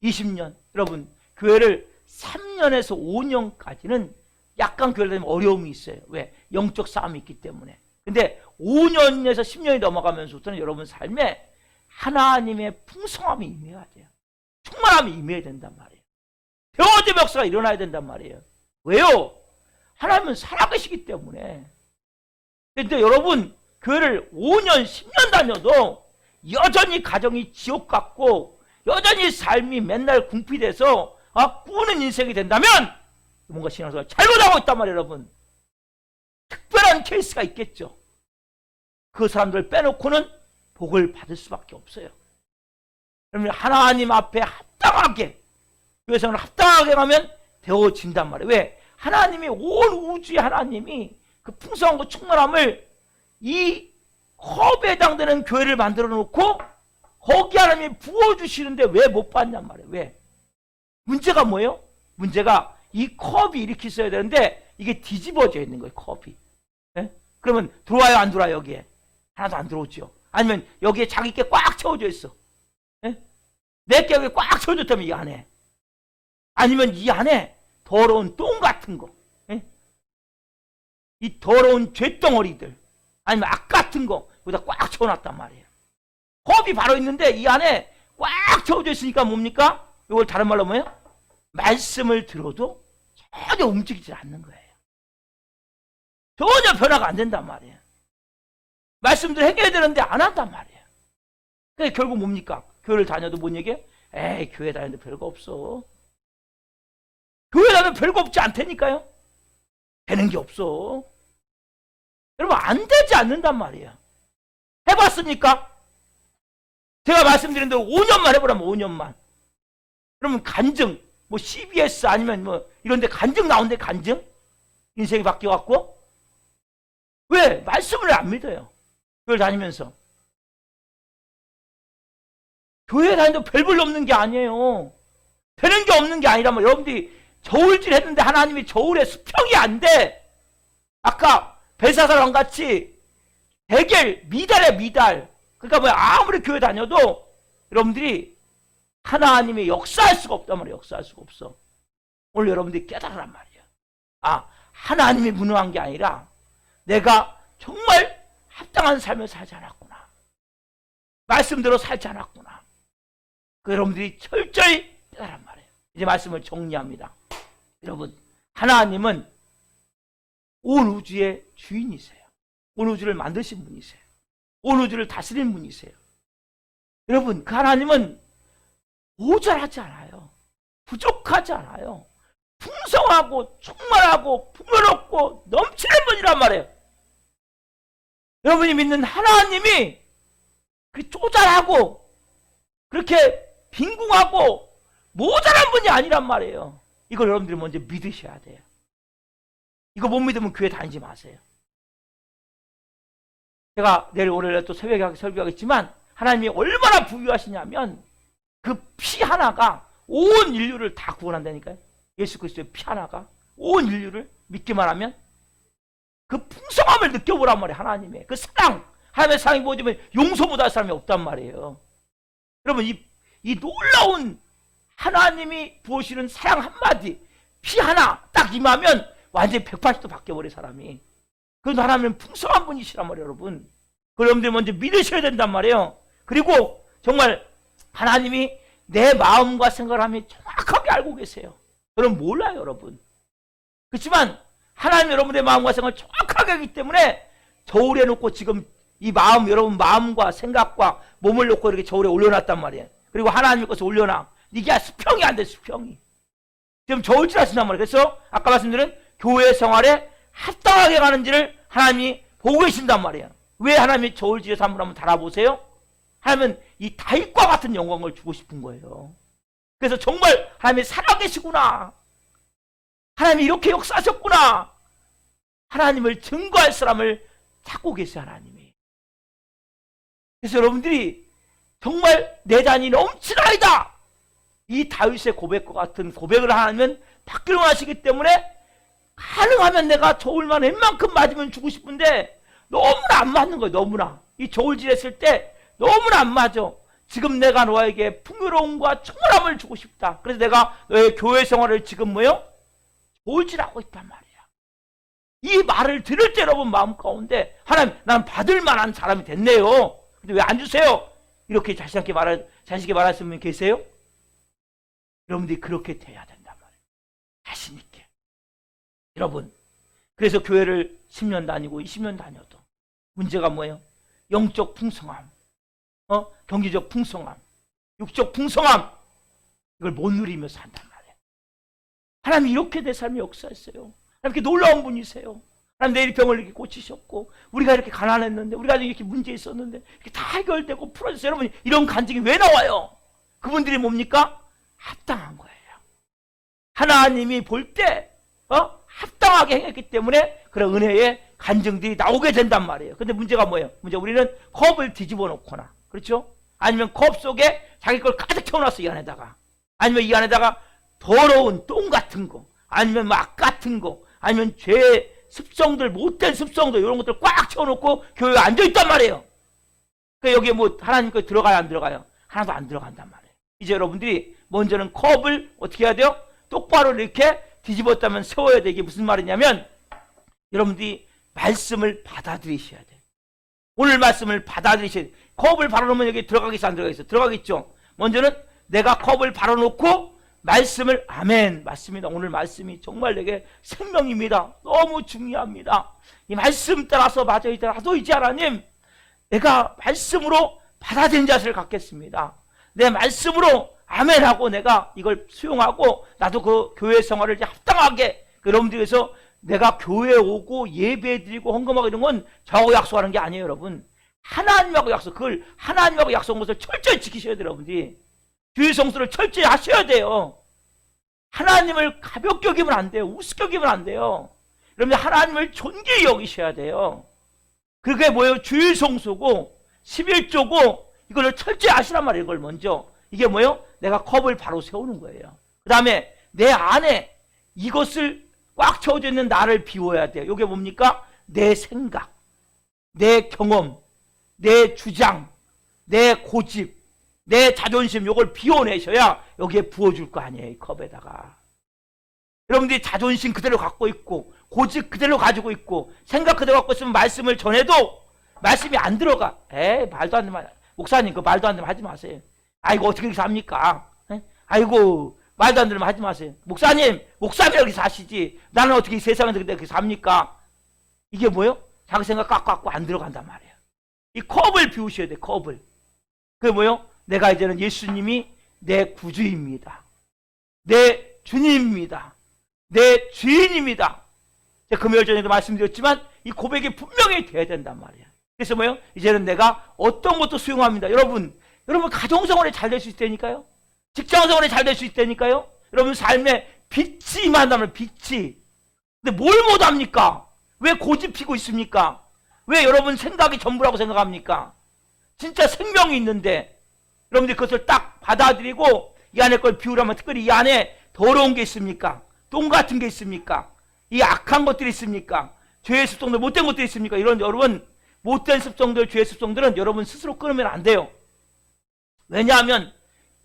20년. 여러분 교회를 3년에서 5년까지는 약간 교회를 다니면 어려움이 있어요. 왜? 영적 싸움이 있기 때문에. 근데 5년에서 10년이 넘어가면서부터는 여러분 삶에 하나님의 풍성함이 임해야 돼요. 충만함이 임해야 된단 말이에요. 대화의 역사가 일어나야 된단 말이에요. 왜요? 하나님은 살아계시기 때문에. 근데 여러분 교회를 5년, 10년 다녀도 여전히 가정이 지옥 같고 여전히 삶이 맨날 궁핍돼서 꾸는 인생이 된다면 뭔가 신앙생활 잘못하고 있단 말이에요. 여러분 특별한 케이스가 있겠죠. 그 사람들을 빼놓고는 복을 받을 수밖에 없어요. 그러면 하나님 앞에 합당하게 교회생활을 합당하게 하면 되어진단 말이에요. 왜? 하나님이 온 우주의 하나님이 그 풍성한 충만함을 이 컵에 해당되는 교회를 만들어 놓고 거기 하나님이 부어주시는데 왜 못 받냔 말이에요. 왜? 문제가 뭐예요? 문제가 이 컵이 이렇게 있어야 되는데 이게 뒤집어져 있는 거예요. 컵이. 네? 그러면 들어와요 안 들어와요? 여기에? 하나도 안 들어오죠. 아니면 여기에 자기 게 꽉 채워져 있어. 네? 내게 여기 꽉 채워졌다면 이 안에. 아니면 이 안에 더러운 똥 같은 거. 네? 이 더러운 쇳덩어리들. 아니면 악 같은 거 여기다 꽉 채워놨단 말이에요. 컵이 바로 있는데 이 안에 꽉 채워져 있으니까 뭡니까? 이걸 다른 말로 뭐예요? 말씀을 들어도 전혀 움직이지 않는 거예요. 전혀 변화가 안 된단 말이에요. 말씀대로 행해야 되는데 안 한단 말이에요. 그러니까 결국 뭡니까? 교회를 다녀도 뭔 얘기예요? 에이 교회 다니는데 별거 없어. 교회 다니면 별거 없지 않다니까요. 되는 게 없어. 여러분 안 되지 않는단 말이에요. 해봤습니까? 제가 말씀드린 대로 5년만 해보라면 5년만. 그러면 간증, 뭐 CBS 아니면 뭐 이런 데 간증 나온대 간증? 인생이 바뀌어갖고? 왜? 말씀을 안 믿어요. 교회 다니면서. 교회 다니도 별 볼 없는 게 아니에요. 되는 게 없는 게 아니라면 여러분들이 저울질 했는데 하나님이 저울에 수평이 안 돼. 아까 벨사사랑 같이 대결, 미달에 미달. 그러니까 뭐야 아무리 교회 다녀도 여러분들이 하나님이 역사할 수가 없단 말이에요. 역사할 수가 없어. 오늘 여러분들이 깨달으란 말이에요. 하나님이 무능한 게 아니라 내가 정말 합당한 삶을 살지 않았구나. 말씀대로 살지 않았구나. 그 여러분들이 철저히 깨달으란 말이에요. 이제 말씀을 정리합니다. 여러분 하나님은 온 우주의 주인이세요. 온 우주를 만드신 분이세요. 온 우주를 다스리는 분이세요. 여러분 그 하나님은 모자라지 않아요. 부족하지 않아요. 풍성하고 충만하고 풍요롭고 넘치는 분이란 말이에요. 여러분이 믿는 하나님이 그렇게 쪼잔하고 그렇게 빈궁하고 모자란 분이 아니란 말이에요. 이걸 여러분들이 먼저 믿으셔야 돼요. 이거 못 믿으면 교회 다니지 마세요. 제가 내일 오늘 또 새벽에 설교하겠지만 하나님이 얼마나 부유하시냐면 그 피 하나가 온 인류를 다 구원한다니까요. 예수 그리스도의 피 하나가 온 인류를 믿기만 하면 그 풍성함을 느껴보란 말이에요. 하나님의 그 사랑, 하나님의 사랑이 뭐지만 용서보다 할 사람이 없단 말이에요. 여러분 이 놀라운 하나님이 부으시는 사랑 한마디, 피 하나 딱 임하면 완전히 180도 바뀌어버려 사람이. 그건 하나님은 풍성한 분이시란 말이에요. 여러분 그걸 여러분들이 먼저 믿으셔야 된단 말이에요. 그리고 정말 하나님이 내 마음과 생각을 하면 정확하게 알고 계세요. 여러분 몰라요 여러분. 그렇지만 하나님 여러분의 마음과 생각을 정확하게 하기 때문에 저울에 놓고 지금 이 마음 여러분 마음과 생각과 몸을 놓고 이렇게 저울에 올려놨단 말이에요. 그리고 하나님 것을 올려놔. 이게 수평이 안 돼, 수평이. 지금 저울질 하신단 말이에요. 그래서 아까 말씀드린 교회 생활에 합당하게 가는지를 하나님이 보고 계신단 말이에요. 왜 하나님이 저울질에서 한번 달아보세요? 하나님은 이 다윗과 같은 영광을 주고 싶은 거예요. 그래서 정말 하나님이 살아계시구나. 하나님이 이렇게 역사하셨구나. 하나님을 증거할 사람을 찾고 계세요, 하나님이. 그래서 여러분들이 정말 내 잔이 넘치나이다. 이 다윗의 고백과 같은 고백을 하면 받기로 하시기 때문에 가능하면 내가 저울만 웬만큼 맞으면 주고 싶은데 너무나 안 맞는 거예요. 너무나. 이 저울질 했을 때 너무나 안 맞아. 지금 내가 너에게 풍요로움과 청결함을 주고 싶다. 그래서 내가 너의 교회 생활을 지금 뭐요? 저울질하고 있단 말이야. 이 말을 들을 때 여러분 마음 가운데 하나님, 난 받을 만한 사람이 됐네요. 근데 왜 안 주세요? 이렇게 자신있게 말하시는 분 계세요? 여러분들이 그렇게 돼야 된단 말이에요. 자신있게. 여러분, 그래서 교회를 10년 다니고 20년 다녀도 문제가 뭐예요? 영적 풍성함, 경기적 풍성함, 육적 풍성함, 이걸 못 누리며 산단 말이에요. 하나님이 이렇게 내 삶에 역사했어요. 하나님 이렇게 놀라운 분이세요. 하나님 내 병을 이렇게 고치셨고, 우리가 이렇게 가난했는데, 우리가 이렇게 문제 있었는데 이렇게 다 해결되고 풀어졌어요. 여러분, 이런 간증이 왜 나와요? 그분들이 뭡니까? 합당한 거예요. 하나님이 볼 때 합당하게 행했기 때문에 그런 은혜의 간증들이 나오게 된단 말이에요. 근데 문제가 뭐예요? 우리는 컵을 뒤집어 놓거나, 그렇죠? 아니면 컵 속에 자기 걸 가득 채워놨어, 이 안에다가. 아니면 이 안에다가 더러운 똥 같은 거, 아니면 막 같은 거, 아니면 죄의 습성들, 못된 습성들, 이런 것들 꽉 채워놓고 교회에 앉아있단 말이에요. 그러니까 여기에 뭐 하나님 거 들어가요, 안 들어가요? 하나도 안 들어간단 말이에요. 이제 여러분들이 먼저는 컵을 어떻게 해야 돼요? 똑바로 이렇게 뒤집었다면 세워야 돼. 이게 무슨 말이냐면 여러분들이 말씀을 받아들이셔야 돼요. 오늘 말씀을 받아들이셔야 돼요. 컵을 바라놓으면 여기 들어가겠어, 안 들어가겠어? 들어가겠죠. 먼저는 내가 컵을 바라놓고 말씀을, 아멘, 맞습니다. 오늘 말씀이 정말 내게 생명입니다. 너무 중요합니다. 이 말씀 따라서 맞아야 나도 이제 하나님, 내가 말씀으로 받아들인 자세를 갖겠습니다. 내 말씀으로 아멘하고 내가 이걸 수용하고 나도 그 교회 생활을 이제 합당하게, 여러분들께서 내가 교회에 오고 예배드리고 헌금하고 이런 건 저하고 약속하는 게 아니에요, 여러분. 하나님하고 약속, 그걸 하나님하고 약속한 것을 철저히 지키셔야 돼요, 여러분들이. 주의 성수를 철저히 하셔야 돼요. 하나님을 가볍게 여기면 안 돼요. 우습게 여기면 안 돼요. 여러분들 하나님을 존귀히 여기셔야 돼요. 그게 뭐예요? 주의 성수고 11조고 이걸 철저히 하시란 말이에요. 이걸 먼저. 이게 뭐예요? 내가 컵을 바로 세우는 거예요. 그 다음에 내 안에 이것을 꽉 채워져 있는 나를 비워야 돼요. 이게 뭡니까? 내 생각, 내 경험, 내 주장, 내 고집, 내 자존심, 이걸 비워내셔야 여기에 부어줄 거 아니에요, 이 컵에다가. 여러분들이 자존심 그대로 갖고 있고 고집 그대로 가지고 있고 생각 그대로 갖고 있으면 말씀을 전해도 말씀이 안 들어가. 말도 안 되면, 목사님 그 말도 안 되면 하지 마세요. 아이고 어떻게 이렇게 삽니까? 아이고 말도 안 되면 하지 마세요. 목사님 이렇게 사시지 나는 어떻게 이 세상에서 그렇게 삽니까? 이게 뭐예요? 자기 생각 깎고 안 들어간단 말이에요. 이 컵을 비우셔야 돼, 컵을. 그게 뭐예요? 내가 이제는 예수님이 내 구주입니다. 내 주님입니다. 내 주인입니다. 제가 금요일 전에도 말씀드렸지만 이 고백이 분명히 돼야 된단 말이에요. 그래서 뭐예요? 이제는 내가 어떤 것도 수용합니다. 여러분 가정생활에 잘 될 수 있다니까요. 직장생활에 잘 될 수 있다니까요. 여러분 삶에 빛이 임한다면 빛이. 근데 뭘 못합니까? 왜 고집 피고 있습니까? 왜 여러분 생각이 전부라고 생각합니까? 진짜 생명이 있는데 여러분들이 그것을 딱 받아들이고 이 안에 걸 비우라면, 특별히 이 안에 더러운 게 있습니까? 똥 같은 게 있습니까? 이 악한 것들이 있습니까? 죄의 습성들, 못된 것들이 있습니까? 이런 여러분 못된 습성들, 죄의 습성들은 여러분 스스로 끊으면 안 돼요. 왜냐하면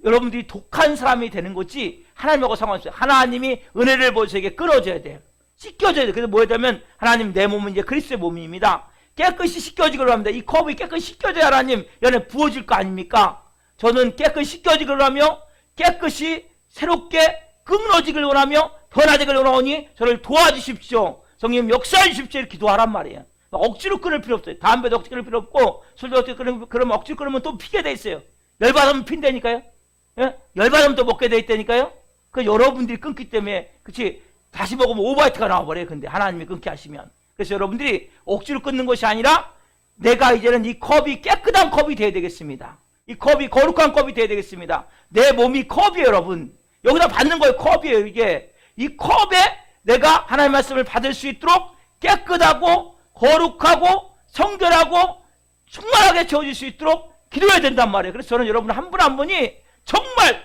여러분들이 독한 사람이 되는 거지 하나님하고 상관없어요. 하나님이 은혜를 보여서에게 끊어줘야 돼요. 씻겨줘야 돼요. 그래서 뭐 하냐면 하나님, 내 몸은 이제 그리스도의 몸입니다. 깨끗이 씻겨지기로 합니다. 이 컵이 깨끗이 씻겨져야 하나님 연애 부어질 거 아닙니까? 저는 깨끗이 씻겨지기로 하며 깨끗이 새롭게 끊어지기를 원하며 더 나아지기를 원하오니 저를 도와주십시오. 성령 역사해 주십시오. 이렇게 기도하란 말이에요. 억지로 끊을 필요 없어요. 담배도 억지로 끊을 필요 없고 술도 억지로 끊으면, 그러면 억지로 끊으면 또 피게 돼 있어요. 열받으면 핀다니까요. 예? 열받으면 또 먹게 돼 있다니까요. 그 여러분들이 끊기 때문에, 그치? 다시 먹으면 오바이트가 나와버려요. 근데 하나님이 끊게 하시면. 그래서 여러분들이 억지로 끊는 것이 아니라 내가 이제는 이 컵이 깨끗한 컵이 돼야 되겠습니다. 이 컵이 거룩한 컵이 돼야 되겠습니다. 내 몸이 컵이에요, 여러분. 여기다 받는 거예요. 컵이에요, 이게. 이 컵에 내가 하나님의 말씀을 받을 수 있도록 깨끗하고 거룩하고 성결하고 충만하게 채워질 수 있도록 기도해야 된단 말이에요. 그래서 저는 여러분 한 분 한 분이 정말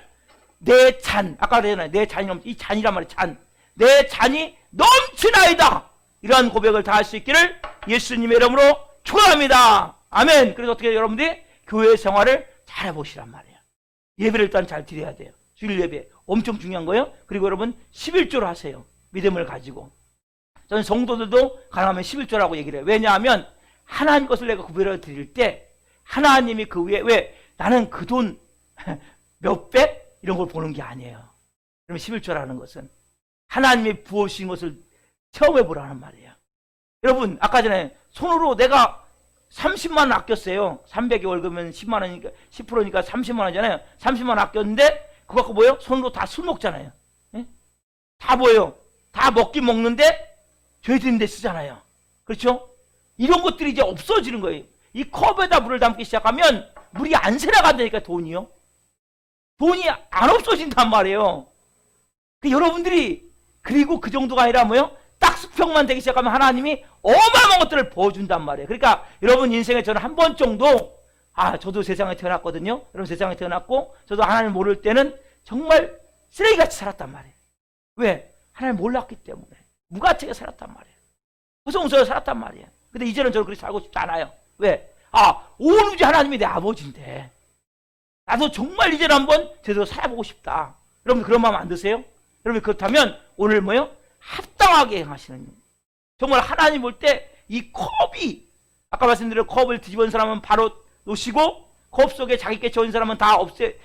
내 잔, 아까 그랬잖아요. 내 잔이 이 잔이란 말이에요. 잔. 내 잔이 넘치나이다. 이러한 고백을 다 할 수 있기를 예수님의 이름으로 축원합니다. 아멘. 그래서 어떻게 여러분들이 교회 생활을 잘 해보시란 말이에요. 예배를 일단 잘 드려야 돼요. 주일 예배 엄청 중요한 거예요. 그리고 여러분 11조를 하세요. 믿음을 가지고. 저는 성도들도 가능하면 11조라고 얘기를 해요. 왜냐하면 하나님 것을 내가 구별해 드릴 때 하나님이 그 위에 왜 나는 그 돈 몇백 이런 걸 보는 게 아니에요. 그러면 11조라는 것은 하나님이 부어주신 것을 체험해 보라는 말이에요. 여러분 아까 전에 손으로 내가 30만 원 아꼈어요. 300의 월급이면 10만 원이니까 10%니까 30만 원이잖아요. 30만 원 아꼈는데 그거 갖고 뭐예요? 손으로 다 술 먹잖아요. 예? 다 뭐예요? 다 먹긴 먹는데 죄 지는 데 쓰잖아요. 그렇죠? 이런 것들이 이제 없어지는 거예요. 이 컵에다 물을 담기 시작하면 물이 안 새나간다니까 돈이요. 돈이 안 없어진단 말이에요. 여러분들이 그리고 그 정도가 아니라 뭐요? 딱 수평만 되기 시작하면 하나님이 어마어마한 것들을 부어준단 말이에요. 그러니까 여러분 인생에 저는 한 번 정도 저도 세상에 태어났거든요. 여러분 세상에 태어났고 저도 하나님 모를 때는 정말 쓰레기같이 살았단 말이에요. 왜? 하나님 몰랐기 때문에 무가치하게 살았단 말이에요. 무서워서 살았단 말이에요. 근데 이제는 저는 그렇게 살고 싶지 않아요. 왜? 온 우주 하나님이 내 아버지인데 나도 정말 이제는 한번 제대로 살아보고 싶다. 여러분 그런 마음 안 드세요? 여러분 그렇다면 오늘 뭐요? 합당하게 행하시는 정말 하나님 볼 때 이 컵이 아까 말씀드린 컵을 뒤집은 사람은 바로 놓으시고 컵 속에 자기 깨쳐온 사람은 다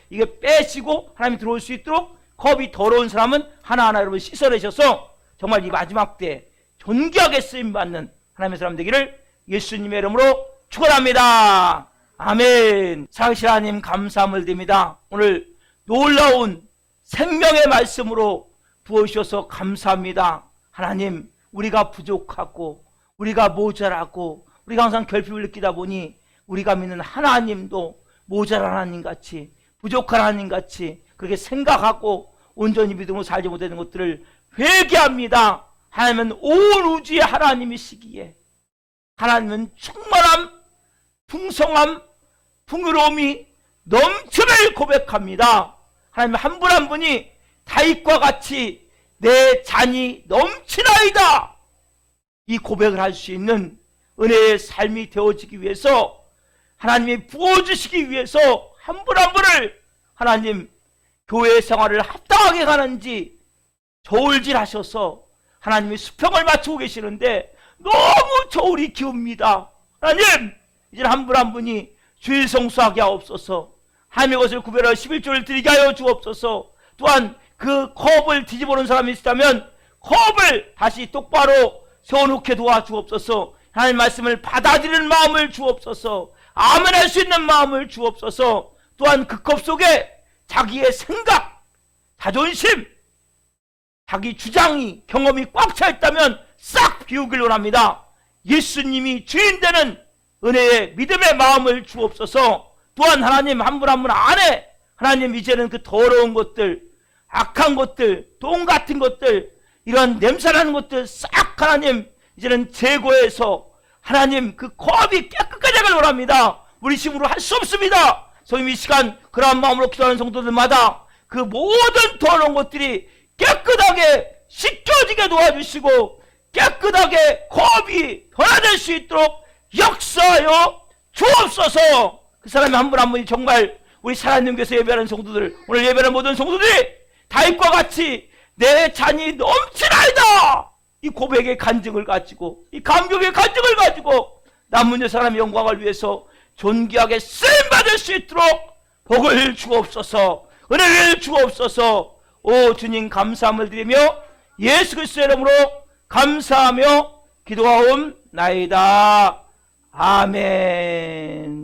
이게 빼시고 하나님이 들어올 수 있도록 컵이 더러운 사람은 하나하나 여러분 씻어내셔서 정말 이 마지막 때 존귀하게 쓰임받는 하나님의 사람 되기를 예수님의 이름으로 축원합니다. 아멘. 사랑하신 하나님 감사함을 드립니다. 오늘 놀라운 생명의 말씀으로 부어주셔서 감사합니다. 하나님 우리가 부족하고 우리가 모자라고 우리가 항상 결핍을 느끼다 보니 우리가 믿는 하나님도 모자란 하나님같이 부족한 하나님같이 그렇게 생각하고 온전히 믿음으로 살지 못하는 것들을 회개합니다. 하나님은 온 우주의 하나님이시기에 하나님은 충만함, 풍성함, 풍요로움이 넘침을 고백합니다. 하나님 한 분 한 분이 다윗과 같이 내 잔이 넘치나이다 이 고백을 할 수 있는 은혜의 삶이 되어지기 위해서 하나님이 부어주시기 위해서 한 분 한 분을 하나님 교회 생활을 합당하게 가는지 저울질하셔서 하나님이 수평을 맞추고 계시는데 너무 저울이 기웁니다. 하나님 이제 한 분 한 분이 주일 성수하게 하옵소서. 하나님의 것을 구별하여 11조를 드리게 하여 주옵소서. 또한 그 컵을 뒤집어놓은 사람이 있다면 컵을 다시 똑바로 세워놓게 도와주옵소서. 하나님 말씀을 받아들이는 마음을 주옵소서. 아멘할 수 있는 마음을 주옵소서. 또한 그 컵 속에 자기의 생각, 자존심, 자기 주장이 경험이 꽉 차 있다면 싹 비우길 원합니다. 예수님이 주인 되는 은혜의 믿음의 마음을 주옵소서. 또한 하나님 한 분 한 분 안에 하나님 이제는 그 더러운 것들, 악한 것들, 똥 같은 것들, 이런 냄새나는 것들 싹 하나님 이제는 제거해서 하나님 그 컵이 깨끗하게 하길 원합니다. 우리 힘으로 할 수 없습니다. 성님 이 시간 그러한 마음으로 기도하는 성도들마다 그 모든 더러운 것들이 깨끗하게 씻겨지게 도와주시고 깨끗하게 컵이 변화될 수 있도록 역사하여 주옵소서. 그 사람이 한 분 한 분이 정말 우리 살아있는 교회에서 예배하는 성도들, 오늘 예배하는 모든 성도들이 다윗과 같이 내 잔이 넘치나이다 이 고백의 간증을 가지고 이 감격의 간증을 가지고 남은 사람의 영광을 위해서 존귀하게 쓰임받을 수 있도록 복을 주옵소서. 은혜를 주옵소서. 오 주님 감사함을 드리며 예수 그리스도의 이름으로 감사하며 기도하옵나이다. 아멘.